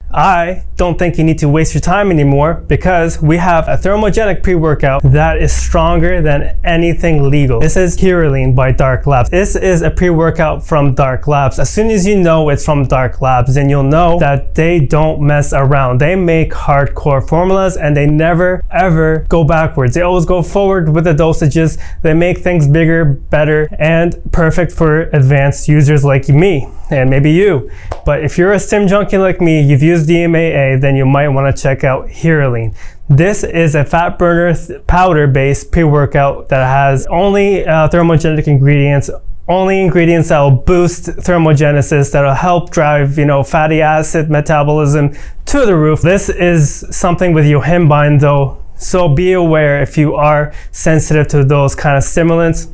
I don't think you need to waste your time anymore because we have a thermogenic pre-workout that is stronger than anything legal. This is Herolean by Dark Labs. This is a pre-workout from Dark Labs. As soon as you know it's from Dark Labs, then you'll know that they don't mess around. They make hardcore formulas and they never ever go backwards. They always go forward with the dosages. They make things bigger, better, and perfect for advanced users like me and maybe you. But if you're a stim junkie like me, you've used DMAA, then you might want to check out Herolean. This is a fat burner powder-based pre-workout that has only thermogenic ingredients, only ingredients that will boost thermogenesis, that will help drive, fatty acid metabolism to the roof. This is something with yohimbine though, so be aware if you are sensitive to those kind of stimulants.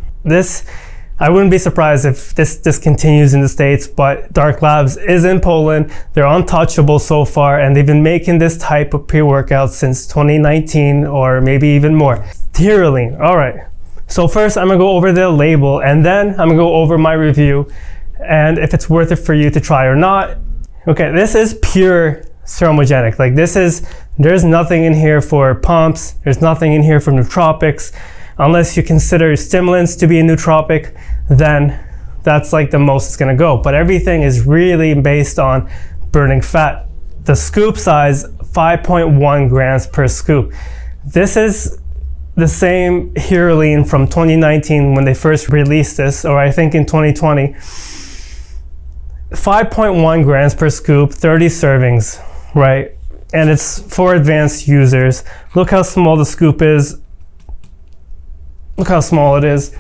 I wouldn't be surprised if this discontinues in the States, but Dark Labs is in Poland. They're untouchable so far, and they've been making this type of pre-workout since 2019 or maybe even more. Herolean, all right. So first I'm gonna go over the label and then I'm gonna go over my review and if it's worth it for you to try or not. Okay, this is pure thermogenic. There's nothing in here for pumps, there's nothing in here for nootropics. Unless you consider stimulants to be a nootropic, then that's like the most it's gonna go. But everything is really based on burning fat. The scoop size, 5.1 grams per scoop. This is the same Herolean from 2019 when they first released this, or I think in 2020. 5.1 grams per scoop, 30 servings, right? And it's for advanced users. Look how small the scoop is. Look how small it is.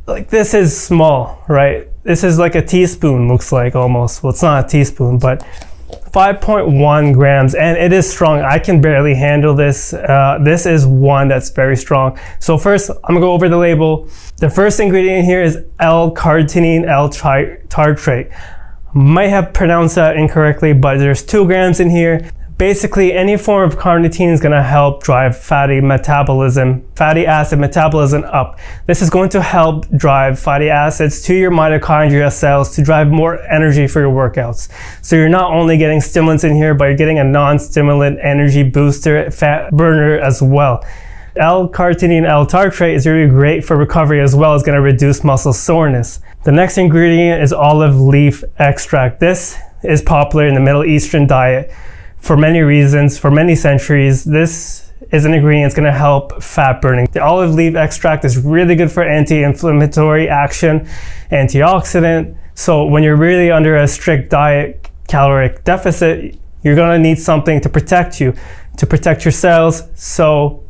Like, this is small, right? This is like a teaspoon, looks like almost. Well, it's not a teaspoon, but 5.1 grams, and it is strong. I can barely handle this. This is one that's very strong. So first, I'm gonna go over the label. The first ingredient here is L-carnitine L-tartrate. Might have pronounced that incorrectly, but there's 2 grams in here. Basically, any form of carnitine is going to help drive fatty acid metabolism up. This is going to help drive fatty acids to your mitochondria cells to drive more energy for your workouts. So you're not only getting stimulants in here, but you're getting a non-stimulant energy booster, fat burner as well. L-carnitine L-tartrate is really great for recovery as well as going to reduce muscle soreness. The next ingredient is olive leaf extract. This is popular in the Middle Eastern diet. For many reasons, for many centuries, this is an ingredient that's going to help fat burning. The olive leaf extract is really good for anti-inflammatory action, antioxidant. So when you're really under a strict diet caloric deficit, you're going to need something to protect you, to protect your cells. So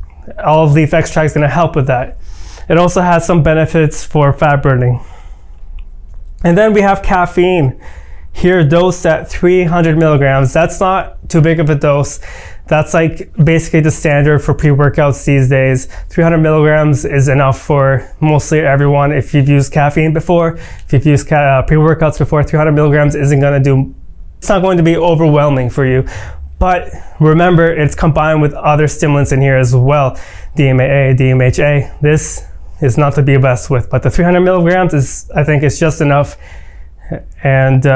olive leaf extract is going to help with that. It also has some benefits for fat burning. And then we have caffeine. Here dosed at 300 milligrams. That's not too big of a dose. That's like basically the standard for pre-workouts these days. 300 milligrams is enough for mostly everyone. If you've used caffeine before, if you've used pre-workouts before, 300 milligrams it's not going to be overwhelming for you. But remember, it's combined with other stimulants in here as well. DMAA, DMHA. This is not to be messed with, but the 300 milligrams I think is just enough. And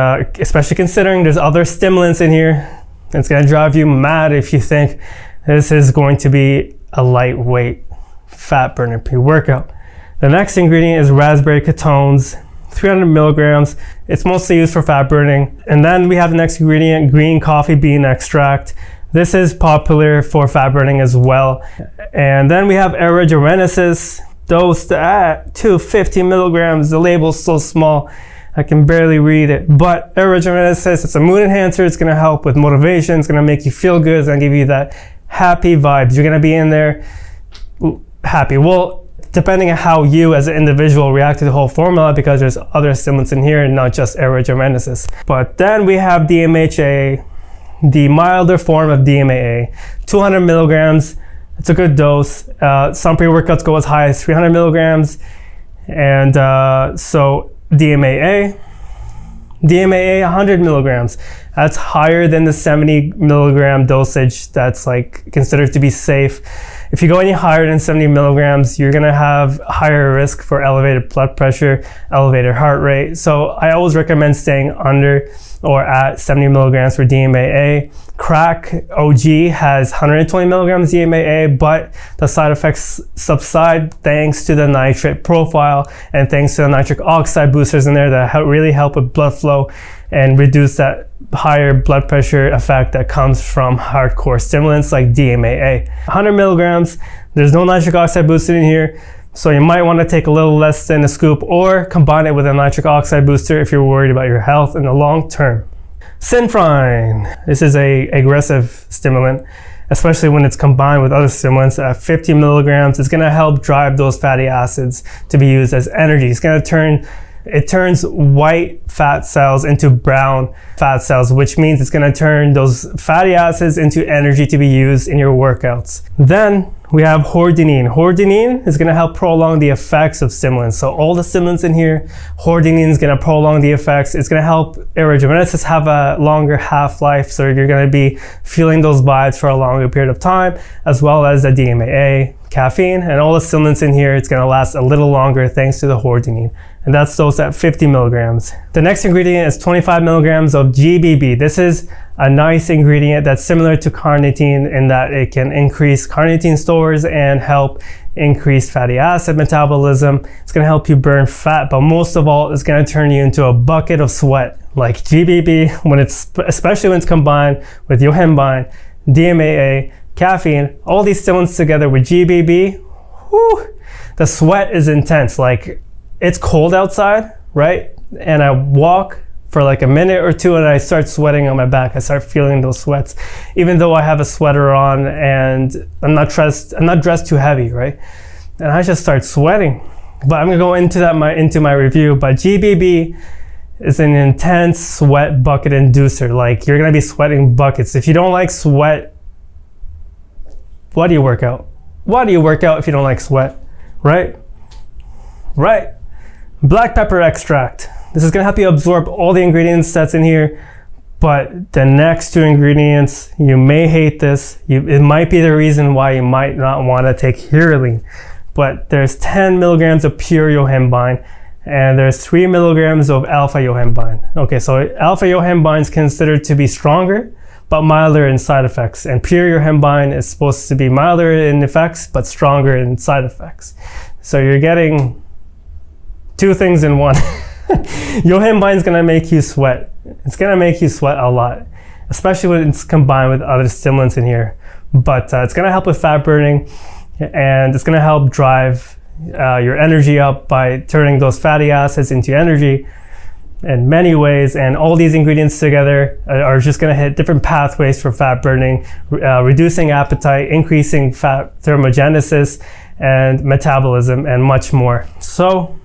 especially considering there's other stimulants in here, it's going to drive you mad if you think this is going to be a lightweight fat burner pre-workout. The next ingredient is raspberry ketones, 300 milligrams. It's mostly used for fat burning. And then we have the next ingredient, green coffee bean extract. This is popular for fat burning as well. And then we have aerogenesis, dosed at 250 milligrams. The label's so small, I can barely read it, but aerogenesis, it's a mood enhancer. It's gonna help with motivation. It's gonna make you feel good. It's gonna give you that happy vibes. You're gonna be in there happy. Well, depending on how you as an individual react to the whole formula, because there's other stimulants in here and not just aerogenesis. But then we have DMHA, the milder form of DMAA, 200 milligrams. It's a good dose. Some pre-workouts go as high as 300 milligrams. And so DMAA 100 milligrams. That's higher than the 70 milligram dosage that's like considered to be safe If you go any higher than 70 milligrams, you're gonna have higher risk for elevated blood pressure, elevated heart rate. So I always recommend staying under or at 70 milligrams for DMAA. Crack OG has 120 milligrams DMAA, but the side effects subside thanks to the nitrate profile and thanks to the nitric oxide boosters in there that really help with blood flow and reduce that higher blood pressure effect that comes from hardcore stimulants like DMAA. 100 milligrams, there's no nitric oxide booster in here, so you might want to take a little less than a scoop or combine it with a nitric oxide booster if you're worried about your health in the long term. Synfrine. This is an aggressive stimulant, especially when it's combined with other stimulants. At 50 milligrams, it's going to help drive those fatty acids to be used as energy. It turns white fat cells into brown fat cells, which means it's going to turn those fatty acids into energy to be used in your workouts. Then we have hordenine. Hordenine is going to help prolong the effects of stimulants. So all the stimulants in here, hordenine is going to prolong the effects. It's going to help aerogenesis have a longer half-life, so you're going to be feeling those vibes for a longer period of time, as well as the DMAA, caffeine, and all the stimulants in here. It's going to last a little longer thanks to the hordenine. And that's dosed at 50 milligrams. The next ingredient is 25 milligrams of GBB. This is a nice ingredient that's similar to carnitine in that it can increase carnitine stores and help increase fatty acid metabolism. It's gonna help you burn fat, but most of all, it's gonna turn you into a bucket of sweat. Like GBB, especially when it's combined with yohimbine, DMAA, caffeine, all these stimulants together with GBB, whew, the sweat is intense. Like, it's cold outside, right? And I walk for like a minute or two and I start sweating on my back. I start feeling those sweats, even though I have a sweater on and I'm not dressed too heavy, right? And I just start sweating. But I'm gonna go into my review. But GBB is an intense sweat bucket inducer. Like, you're gonna be sweating buckets. If you don't like sweat, why do you work out? Why do you work out if you don't like sweat, right? Right. Black pepper extract. This is going to help you absorb all the ingredients that's in here, but the next two ingredients, you may hate this. It might be the reason why you might not want to take Herolean, but there's 10 milligrams of pure yohimbine and there's 3 milligrams of alpha yohimbine. Okay, so alpha yohimbine is considered to be stronger, but milder in side effects. And pure yohimbine is supposed to be milder in effects, but stronger in side effects. So you're getting two things in one. Yohimbine is gonna make you sweat. It's gonna make you sweat a lot, especially when it's combined with other stimulants in here. But it's gonna help with fat burning, and it's gonna help drive your energy up by turning those fatty acids into energy in many ways. And all these ingredients together are just gonna hit different pathways for fat burning, reducing appetite, increasing fat thermogenesis and metabolism, and much more. So,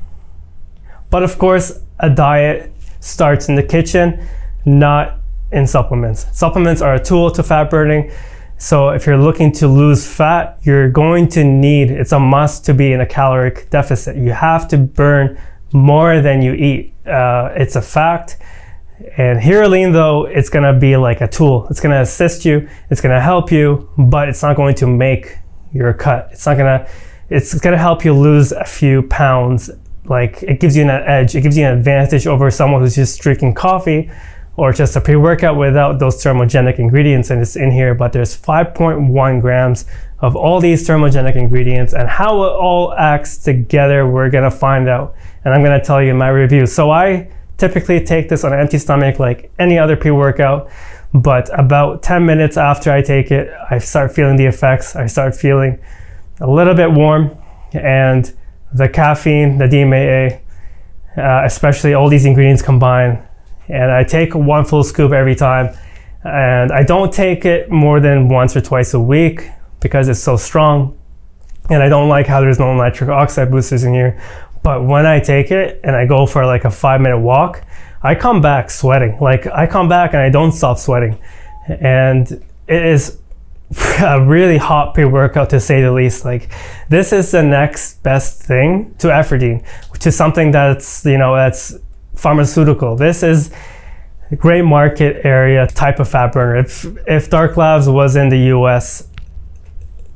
but of course, a diet starts in the kitchen, not in supplements. Supplements are a tool to fat burning. So if you're looking to lose fat, you're going to need, it's a must to be in a caloric deficit. You have to burn more than you eat. It's a fact. And Herolean, though, it's gonna be like a tool. It's gonna assist you, it's gonna help you, but it's not going to make your cut. It's gonna help you lose a few pounds. Like, it gives you an edge, it gives you an advantage over someone who's just drinking coffee or just a pre-workout without those thermogenic ingredients. And it's in here, but there's 5.1 grams of all these thermogenic ingredients, and how it all acts together, we're gonna find out. And I'm gonna tell you in my review. So I typically take this on an empty stomach like any other pre-workout, but about 10 minutes after I take it, I start feeling the effects. I start feeling a little bit warm, and the caffeine, the DMAA, especially all these ingredients combined. And I take 1 full scoop every time. And I don't take it more than once or twice a week because it's so strong. And I don't like how there's no nitric oxide boosters in here. But when I take it and I go for like a 5-minute walk, I come back sweating. Like, I come back and I don't stop sweating. And it is a really hot pre-workout, to say the least. Like, this is the next best thing to Ephedrine, to something that's, that's pharmaceutical. This is a great market area type of fat burner. If Dark Labs was in the US,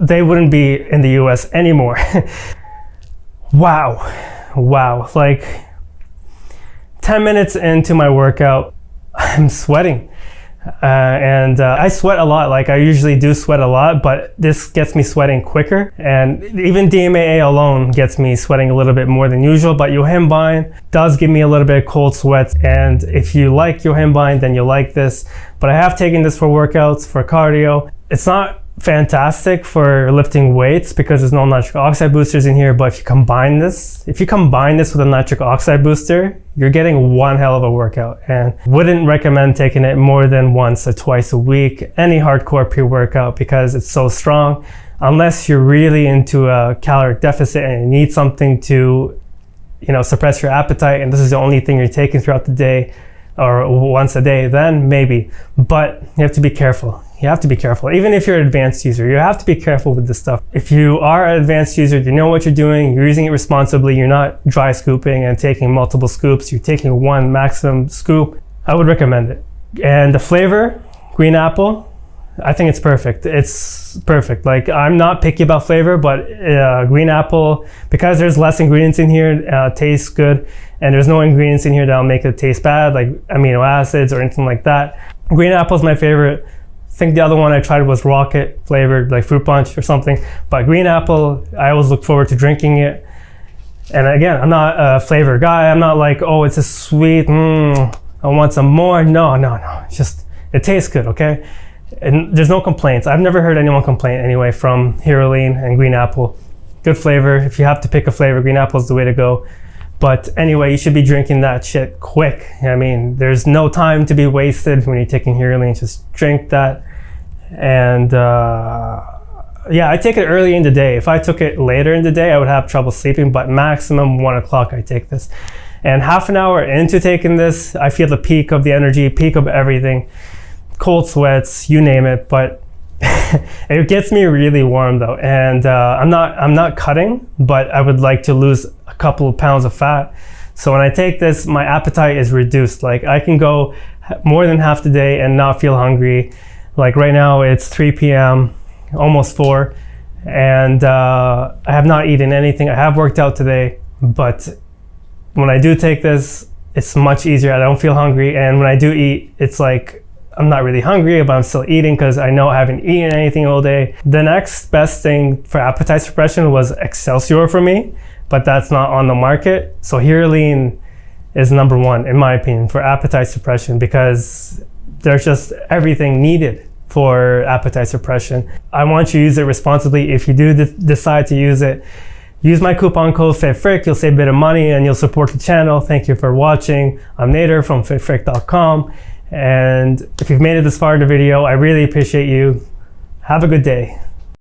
they wouldn't be in the US anymore. Wow, like 10 minutes into my workout, I'm sweating. And I sweat a lot. Like I usually do sweat a lot, but this gets me sweating quicker. And even DMAA alone gets me sweating a little bit more than usual, but yohimbine does give me a little bit of cold sweats. And if you like yohimbine, then you'll like this. But I have taken this for workouts, for cardio. It's not fantastic for lifting weights because there's no nitric oxide boosters in here, but if you combine this with a nitric oxide booster, you're getting one hell of a workout, and wouldn't recommend taking it more than once or twice a week, any hardcore pre-workout, because it's so strong, unless you're really into a caloric deficit and you need something to, you know, suppress your appetite, and this is the only thing you're taking throughout the day or once a day, then maybe. But you have to be careful. You have to be careful. Even if you're an advanced user, you have to be careful with this stuff. If you are an advanced user, you know what you're doing, you're using it responsibly, you're not dry scooping and taking multiple scoops, you're taking one maximum scoop, I would recommend it. And the flavor, green apple, I think it's perfect. It's perfect. Like, I'm not picky about flavor, but green apple, because there's less ingredients in here, tastes good. And there's no ingredients in here that'll make it taste bad, like amino acids or anything like that. Green apple is my favorite. I think the other one I tried was rocket flavored, like fruit punch or something. But green apple, I always look forward to drinking it. And again, I'm not a flavor guy. I'm not like, oh, it's a sweet, I want some more. No. It's just, it tastes good, okay? And there's no complaints. I've never heard anyone complain anyway from Herolean and green apple. Good flavor. If you have to pick a flavor, green apple is the way to go. But anyway, you should be drinking that shit quick. I mean, there's no time to be wasted when you're taking Herolean. Just drink that. And yeah, I take it early in the day. If I took it later in the day, I would have trouble sleeping, but maximum 1 o'clock I take this. And half an hour into taking this, I feel the peak of the energy, peak of everything, cold sweats, you name it. But it gets me really warm though. And I'm not cutting, but I would like to lose a couple of pounds of fat. So when I take this, my appetite is reduced. Like, I can go more than half the day and not feel hungry. Like right now it's 3 p.m., almost 4, and I have not eaten anything. I have worked out today, but when I do take this, it's much easier. I don't feel hungry, and when I do eat, it's like I'm not really hungry, but I'm still eating because I know I haven't eaten anything all day. The next best thing for appetite suppression was Excelsior for me, but that's not on the market. So Herolean is number one, in my opinion, for appetite suppression, because there's just everything needed for appetite suppression. I want you to use it responsibly. If you do decide to use it, use my coupon code FitFrick. You'll save a bit of money and you'll support the channel. Thank you for watching. I'm Nader from fitfrick.com. And if you've made it this far in the video, I really appreciate you. Have a good day.